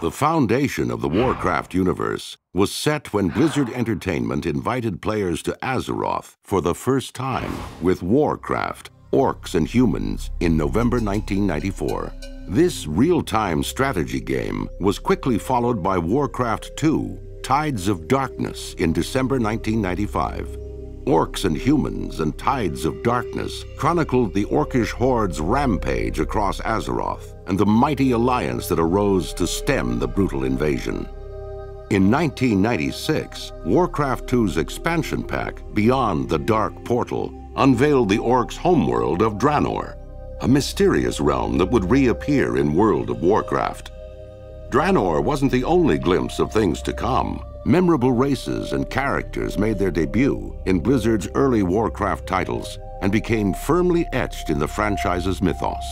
The foundation of the Warcraft universe was set when Blizzard Entertainment invited players to Azeroth for the first time with Warcraft, Orcs and Humans in November 1994. This real-time strategy game was quickly followed by Warcraft 2, Tides of Darkness in December 1995. Orcs and Humans and Tides of Darkness chronicled the Orcish horde's rampage across Azeroth and the mighty alliance that arose to stem the brutal invasion. In 1996, Warcraft 2's expansion pack, Beyond the Dark Portal, unveiled the Orcs' homeworld of Draenor, a mysterious realm that would reappear in World of Warcraft. Draenor wasn't the only glimpse of things to come. Memorable races and characters made their debut in Blizzard's early Warcraft titles and became firmly etched in the franchise's mythos.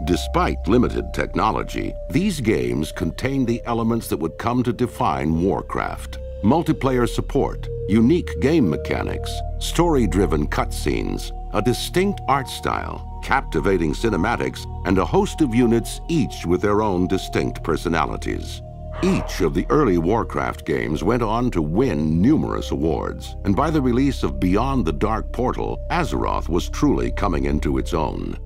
Despite limited technology, these games contained the elements that would come to define Warcraft: multiplayer support, unique game mechanics, story-driven cutscenes, a distinct art style, captivating cinematics, and a host of units, each with their own distinct personalities. Each of the early Warcraft games went on to win numerous awards, and by the release of Beyond the Dark Portal, Azeroth was truly coming into its own.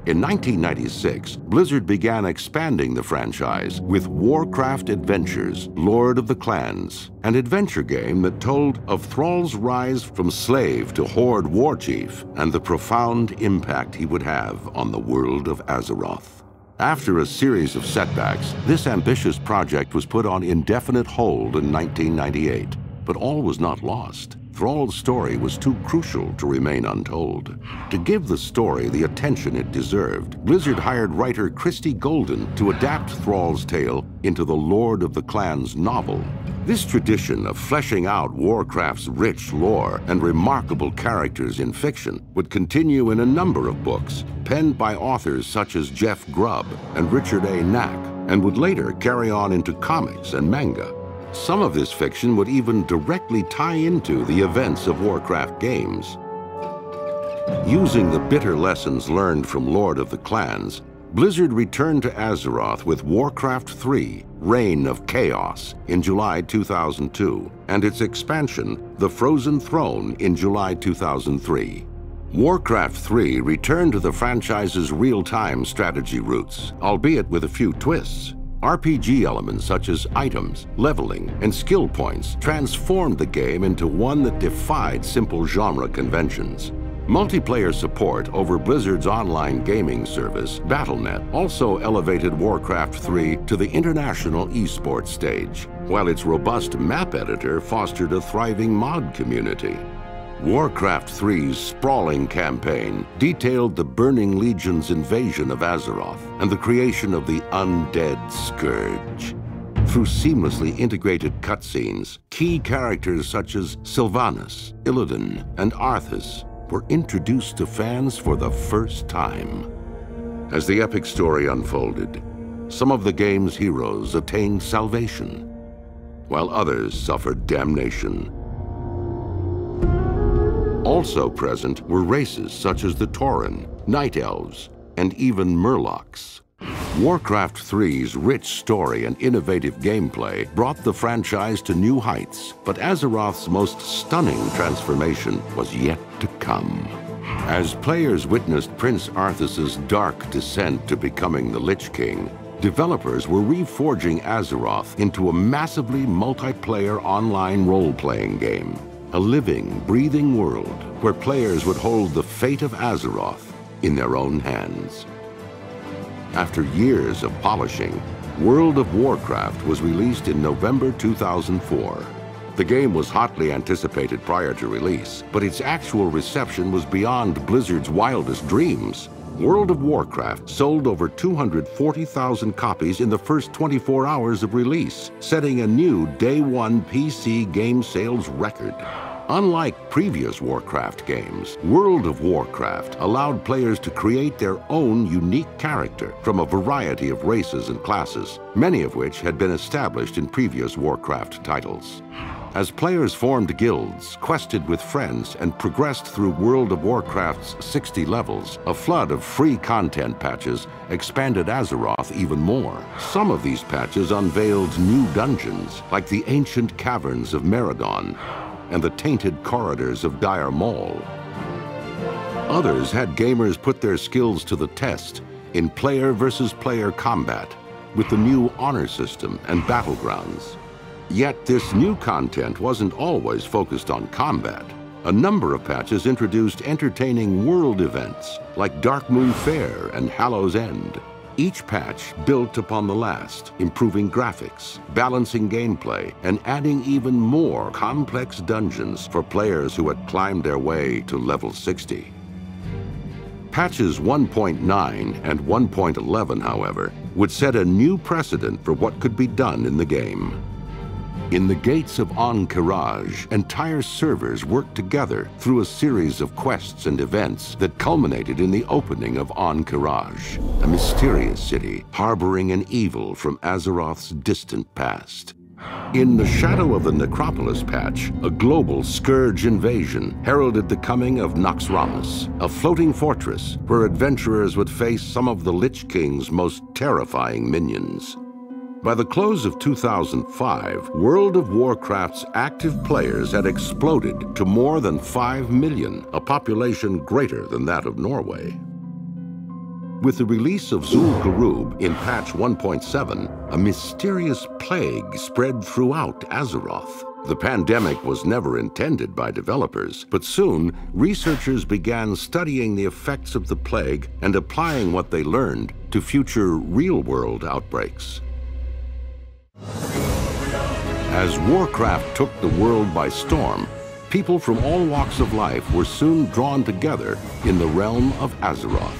In 1996, Blizzard began expanding the franchise with Warcraft Adventures, Lord of the Clans, an adventure game that told of Thrall's rise from slave to horde warchief and the profound impact he would have on the world of Azeroth. After a series of setbacks, this ambitious project was put on indefinite hold in 1998. But all was not lost. Thrall's story was too crucial to remain untold. To give the story the attention it deserved, Blizzard hired writer Christie Golden to adapt Thrall's tale into the Lord of the Clans novel. This tradition of fleshing out Warcraft's rich lore and remarkable characters in fiction would continue in a number of books, penned by authors such as Jeff Grubb and Richard A. Knack, and would later carry on into comics and manga. Some of this fiction would even directly tie into the events of Warcraft games. Using the bitter lessons learned from Lord of the Clans, Blizzard returned to Azeroth with Warcraft 3, Reign of Chaos, in July 2002, and its expansion, The Frozen Throne, in July 2003. Warcraft 3 returned to the franchise's real-time strategy roots, albeit with a few twists. RPG elements such as items, leveling, and skill points transformed the game into one that defied simple genre conventions. Multiplayer support over Blizzard's online gaming service, Battle.net, also elevated Warcraft 3 to the international esports stage, while its robust map editor fostered a thriving mod community. Warcraft 3's sprawling campaign detailed the Burning Legion's invasion of Azeroth and the creation of the Undead Scourge. Through seamlessly integrated cutscenes, key characters such as Sylvanas, Illidan, and Arthas were introduced to fans for the first time. As the epic story unfolded, some of the game's heroes attained salvation, while others suffered damnation. Also present were races such as the Tauren, Night Elves, and even Murlocs. Warcraft 3's rich story and innovative gameplay brought the franchise to new heights, but Azeroth's most stunning transformation was yet to come. As players witnessed Prince Arthas's dark descent to becoming the Lich King, developers were reforging Azeroth into a massively multiplayer online role-playing game. A living, breathing world where players would hold the fate of Azeroth in their own hands. After years of polishing, World of Warcraft was released in November 2004. The game was hotly anticipated prior to release, but its actual reception was beyond Blizzard's wildest dreams. World of Warcraft sold over 240,000 copies in the first 24 hours of release, setting a new day-one PC game sales record. Unlike previous Warcraft games, World of Warcraft allowed players to create their own unique character from a variety of races and classes, many of which had been established in previous Warcraft titles. As players formed guilds, quested with friends, and progressed through World of Warcraft's 60 levels, a flood of free content patches expanded Azeroth even more. Some of these patches unveiled new dungeons, like the ancient caverns of Meridon and the tainted corridors of Dire Maul. Others had gamers put their skills to the test in player versus player combat with the new honor system and battlegrounds. Yet this new content wasn't always focused on combat. A number of patches introduced entertaining world events like Darkmoon Fair and Hallow's End. Each patch built upon the last, improving graphics, balancing gameplay, and adding even more complex dungeons for players who had climbed their way to level 60. Patches 1.9 and 1.11, however, would set a new precedent for what could be done in the game. In the gates of Ahn'Qiraj, entire servers worked together through a series of quests and events that culminated in the opening of Ahn'Qiraj, a mysterious city harboring an evil from Azeroth's distant past. In the shadow of the Necropolis patch, a global scourge invasion heralded the coming of Naxxramas, a floating fortress where adventurers would face some of the Lich King's most terrifying minions. By the close of 2005, World of Warcraft's active players had exploded to more than 5 million, a population greater than that of Norway. With the release of Zul'Gurub in patch 1.7, a mysterious plague spread throughout Azeroth. The pandemic was never intended by developers, but soon researchers began studying the effects of the plague and applying what they learned to future real-world outbreaks. As Warcraft took the world by storm, people from all walks of life were soon drawn together in the realm of Azeroth.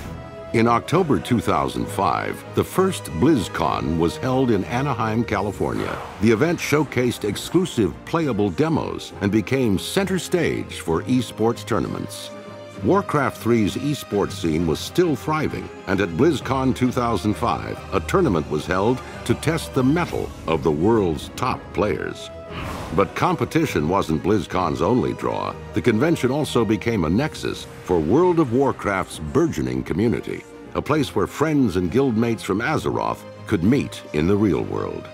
In October 2005, the first BlizzCon was held in Anaheim, California. The event showcased exclusive playable demos and became center stage for esports tournaments. Warcraft 3's esports scene was still thriving, and at BlizzCon 2005, a tournament was held to test the mettle of the world's top players. But competition wasn't BlizzCon's only draw. The convention also became a nexus for World of Warcraft's burgeoning community, a place where friends and guildmates from Azeroth could meet in the real world.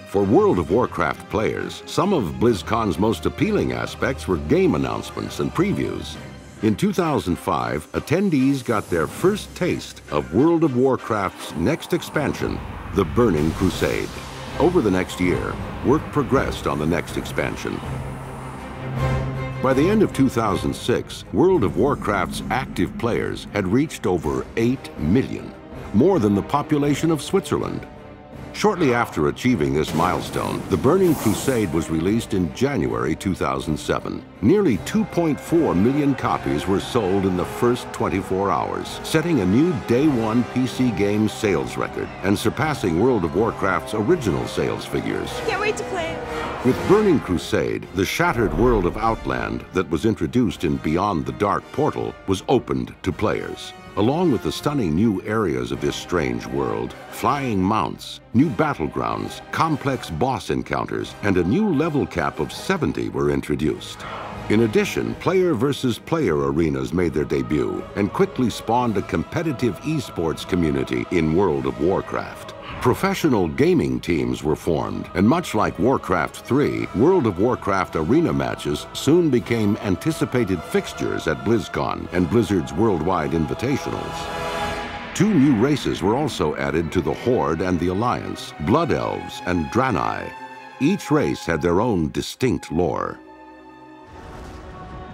For World of Warcraft players, some of BlizzCon's most appealing aspects were game announcements and previews. In 2005, attendees got their first taste of World of Warcraft's next expansion, the Burning Crusade. Over the next year, work progressed on the next expansion. By the end of 2006, World of Warcraft's active players had reached over 8 million, more than the population of Switzerland. Shortly after achieving this milestone, the Burning Crusade was released in January 2007. Nearly 2.4 million copies were sold in the first 24 hours, setting a new day-one PC game sales record and surpassing World of Warcraft's original sales figures. Can't wait to play it. With Burning Crusade, the shattered world of Outland that was introduced in Beyond the Dark Portal was opened to players. Along with the stunning new areas of this strange world, flying mounts, new battlegrounds, complex boss encounters, and a new level cap of 70 were introduced. In addition, player versus player arenas made their debut and quickly spawned a competitive esports community in World of Warcraft. Professional gaming teams were formed, and much like Warcraft 3, World of Warcraft arena matches soon became anticipated fixtures at BlizzCon and Blizzard's worldwide invitationals. 2 new races were also added to the Horde and the Alliance, Blood Elves and Draenei. Each race had their own distinct lore.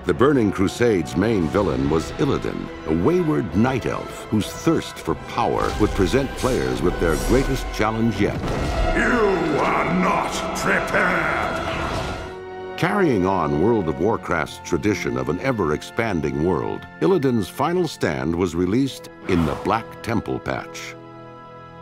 The Burning Crusade's main villain was Illidan, a wayward night elf whose thirst for power would present players with their greatest challenge yet. You are not prepared! Carrying on World of Warcraft's tradition of an ever-expanding world, Illidan's final stand was released in the Black Temple patch.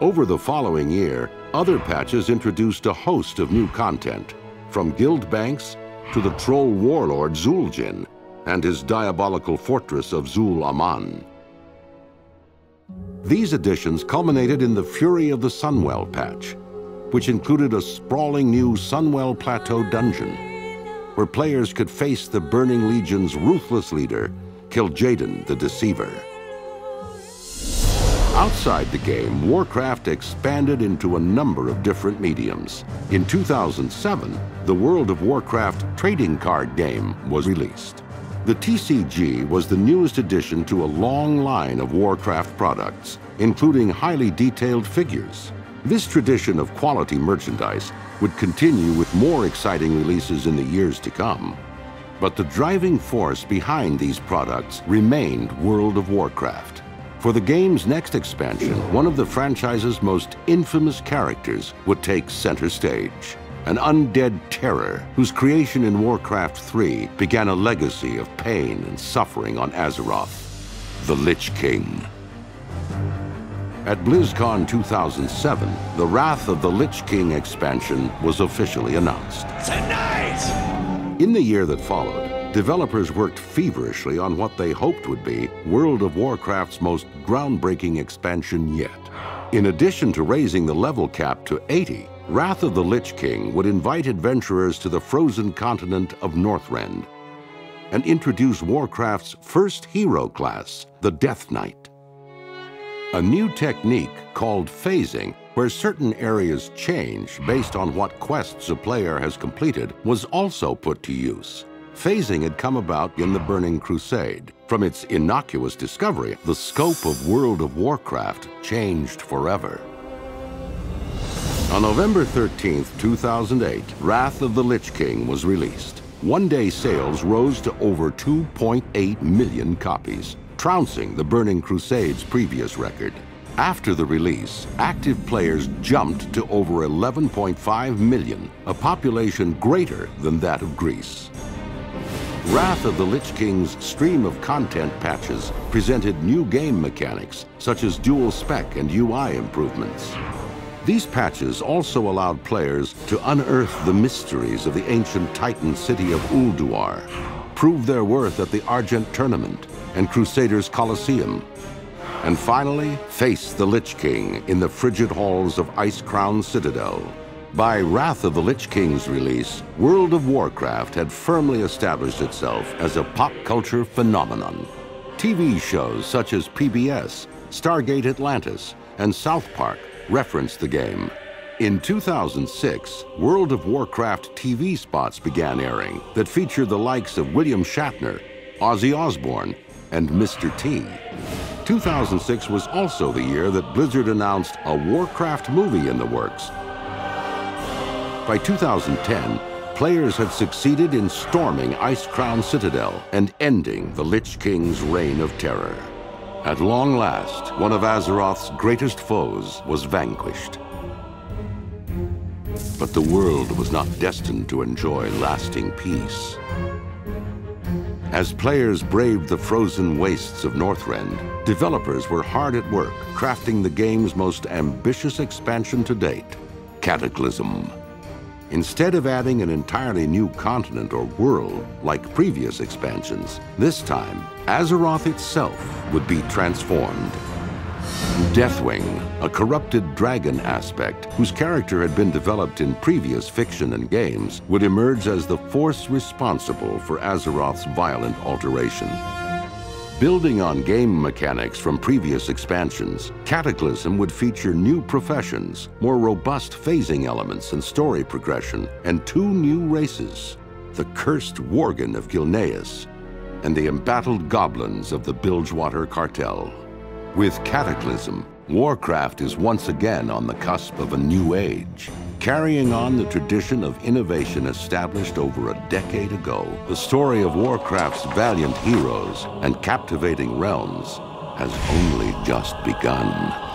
Over the following year, other patches introduced a host of new content, from guild banks to the troll warlord Zul'jin and his diabolical fortress of Zul-Aman. These additions culminated in the Fury of the Sunwell patch, which included a sprawling new Sunwell Plateau dungeon. where players could face the Burning Legion's ruthless leader, Kil'jaeden the Deceiver. Outside the game, Warcraft expanded into a number of different mediums. In 2007, the World of Warcraft trading card game was released. The TCG was the newest addition to a long line of Warcraft products, including highly detailed figures. This tradition of quality merchandise would continue with more exciting releases in the years to come. But the driving force behind these products remained World of Warcraft. For the game's next expansion, one of the franchise's most infamous characters would take center stage. An undead terror whose creation in Warcraft 3 began a legacy of pain and suffering on Azeroth, the Lich King. At BlizzCon 2007, the Wrath of the Lich King expansion was officially announced. Tonight! In the year that followed, developers worked feverishly on what they hoped would be World of Warcraft's most groundbreaking expansion yet. In addition to raising the level cap to 80, Wrath of the Lich King would invite adventurers to the frozen continent of Northrend and introduce Warcraft's first hero class, the Death Knight. A new technique called phasing, where certain areas change based on what quests a player has completed, was also put to use. Phasing had come about in the Burning Crusade. From its innocuous discovery, the scope of World of Warcraft changed forever. On November 13, 2008, Wrath of the Lich King was released. One-day sales rose to over 2.8 million copies, trouncing the Burning Crusade's previous record. After the release, active players jumped to over 11.5 million, a population greater than that of Greece. Wrath of the Lich King's stream of content patches presented new game mechanics, such as dual spec and UI improvements. These patches also allowed players to unearth the mysteries of the ancient Titan city of Ulduar, prove their worth at the Argent Tournament and Crusaders Colosseum, and finally face the Lich King in the frigid halls of Icecrown Citadel. By Wrath of the Lich King's release, World of Warcraft had firmly established itself as a pop culture phenomenon. TV shows such as PBS, Stargate Atlantis, and South Park referenced the game. In 2006, World of Warcraft TV spots began airing that featured the likes of William Shatner, Ozzy Osbourne, and Mr. T. 2006 was also the year that Blizzard announced a Warcraft movie in the works. By 2010, players had succeeded in storming Icecrown Citadel and ending the Lich King's reign of terror. At long last, one of Azeroth's greatest foes was vanquished. But the world was not destined to enjoy lasting peace. As players braved the frozen wastes of Northrend, developers were hard at work crafting the game's most ambitious expansion to date, Cataclysm. Instead of adding an entirely new continent or world like previous expansions, this time, Azeroth itself would be transformed. Deathwing, a corrupted dragon aspect whose character had been developed in previous fiction and games, would emerge as the force responsible for Azeroth's violent alteration. Building on game mechanics from previous expansions, Cataclysm would feature new professions, more robust phasing elements and story progression, and two new races, the cursed Worgen of Gilneas and the embattled goblins of the Bilgewater Cartel. With Cataclysm, Warcraft is once again on the cusp of a new age. Carrying on the tradition of innovation established over a decade ago, the story of Warcraft's valiant heroes and captivating realms has only just begun.